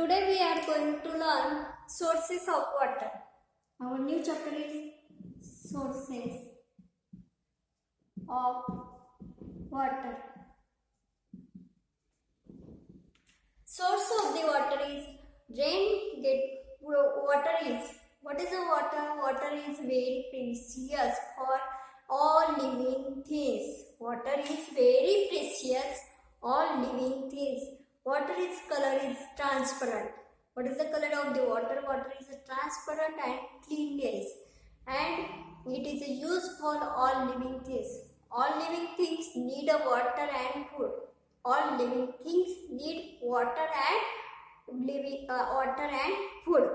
Today we are going to learn sources of water. Our new chapter is sources of water. Source of the water is rain. Water is, what is the water? Water is very precious for all living things. Water is very precious all living things. Water is color is transparent. What is the color of the water? Water is transparent and cleanness, and it is used for all living things. All living things need a water and food. All living things need water and food.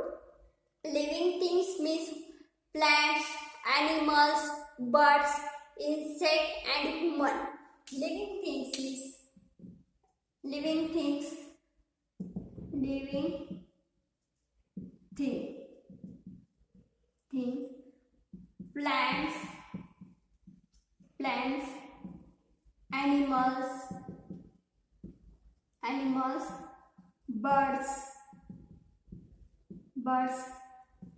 Living things means plants, animals, birds, insect and human. Living things is living things plants, animals, birds,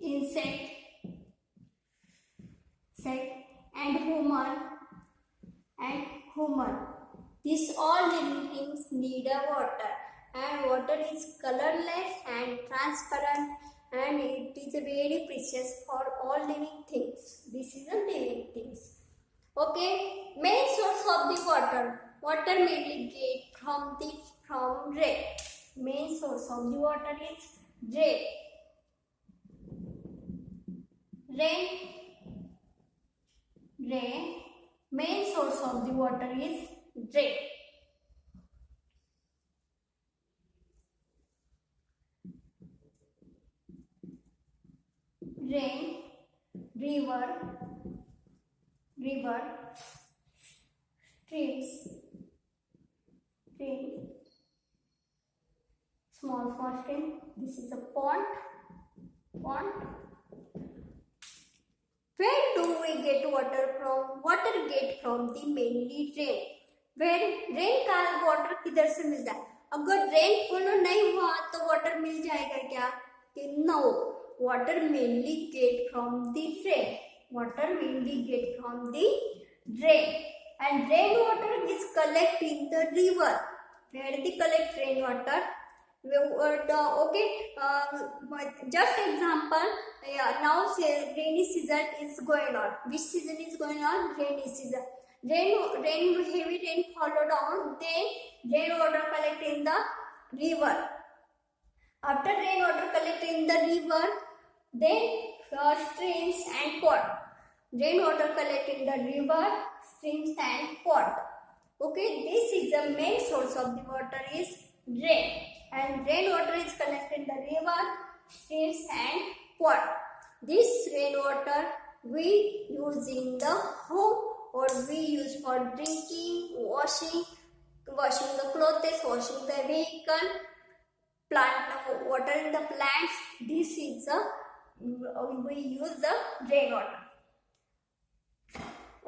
insect and human. These all living things need a water, and water is colorless and transparent, and it is very precious for all living things. This is a living things. Okay, main source of the water. Water mainly get from rain. Main source of the water is rain. Rain. Main source of the water is rain. Rain, river, streams, small stream. This is a pond. Where do we get water from? Water get from the mainly rain. When rain का water किधर से मिलता है? अगर rain follow नहीं हुआ तो water मिल जाएगा क्या? कि no, water mainly get from the rain. Water mainly get from the rain, and rain water is collected in the river. Where they collect rain water? Just example, now say rainy season is going on. Which season is going on? Rainy season. Heavy rain follow down, then rain water collect in the river. After rain water collect in the river, then streams and pond. Rain water collect in the river, streams and pond. Okay, this is the main source of the water is rain. And rainwater is collected in the river, streams and pond. This rainwater we use in the home, or we use for drinking, washing the clothes, washing the vehicle, watering the plants. This is the we use the rainwater.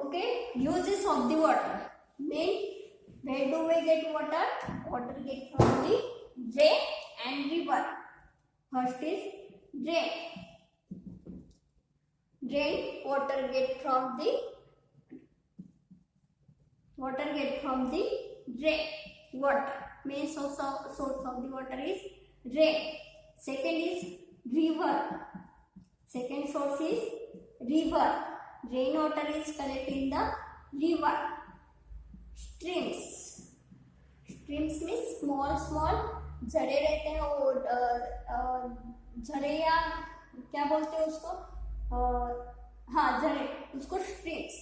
Okay, uses of the water. Where do we get water? Water get from the rain and river. First is rain. Water get from the rain. Water. Main source of the water is rain. Second is river. Second source is river. Rain water is collected in the river. Streams means small झरे रहते हैं, वो झरे या क्या बोलते हैं उसको, हाँ झरे, उसको स्ट्रीम्स.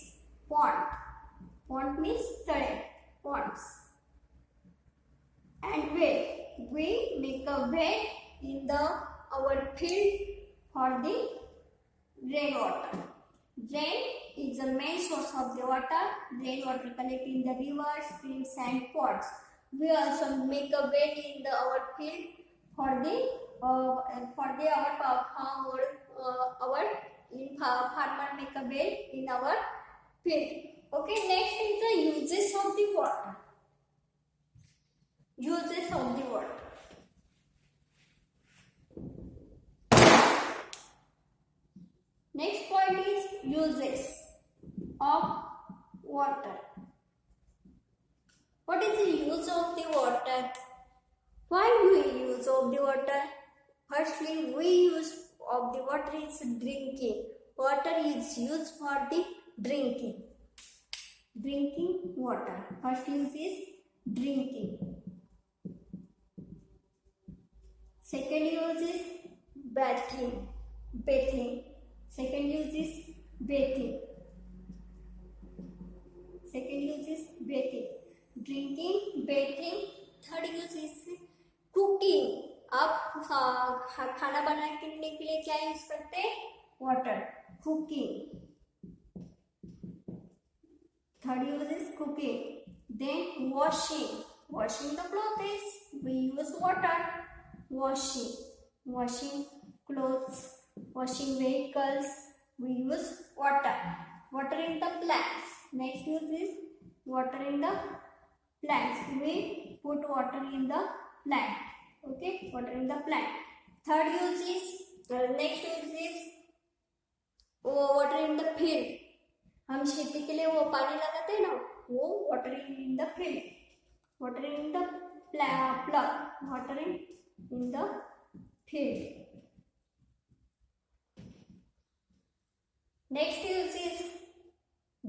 पॉन्ड मीन्स तड़े, ponds. And well, we make a well in our field for the rainwater. Rain is the main source of the water. Rainwater collected in the rivers, streams and ponds. We also make a well in our field for our farm, or farmer make a well in our field. Okay, next is the uses of the water. Uses of the water. uses of water. What is the use of the water? Why we use of the water? Firstly, we use of the water is drinking. Water is used for the drinking. Drinking water. First use is drinking. Second use is bathing. Bathing. Second use is bathing. Second use is bathing. Drinking, bathing. Third use is cooking. आप खाना बनाने के लिए क्या use करते हैं? Water. Cooking. Third use is cooking. Then washing. Washing the clothes we use water. Washing. Washing clothes, washing vehicles, we use water. Water in the plants. Next use is water in the plants. We put water in the plant. Okay, water in the plant. Third use is next use is water in the field. हम खेती के लिए वो पानी लगाते हैं ना, वो water in the field. Water in the plug. Water in the field. Next use is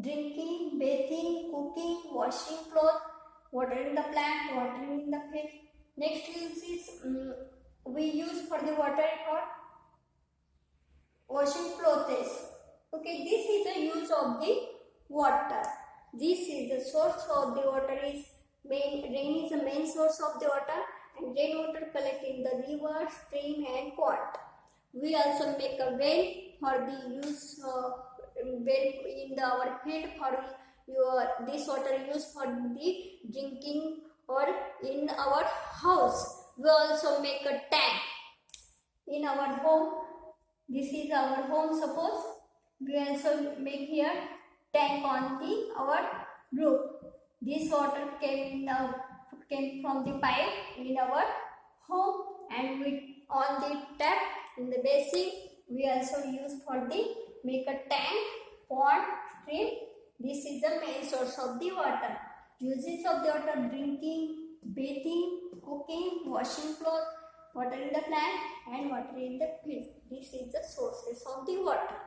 drinking, bathing, cooking, washing clothes, water in the plant, water in the field. Next use is we use for the water for washing clothes. Okay, this is the use of the water. This is the source of the water. Rain is the main source of the water, and rainwater collect in the river, stream, and pond. We also make a well for the use well in our field for this water use for the drinking or in our house. We also make a tank in our home. This is our home. Suppose we also make here tank on our roof. This water came from the pipe in our home, and we on the tap in the basin. We also use for the make a tank, pond, stream. This is the main source of the water. Uses of the water: drinking, bathing, cooking, washing clothes, water in the plant, and water in the field. This is the sources of the water.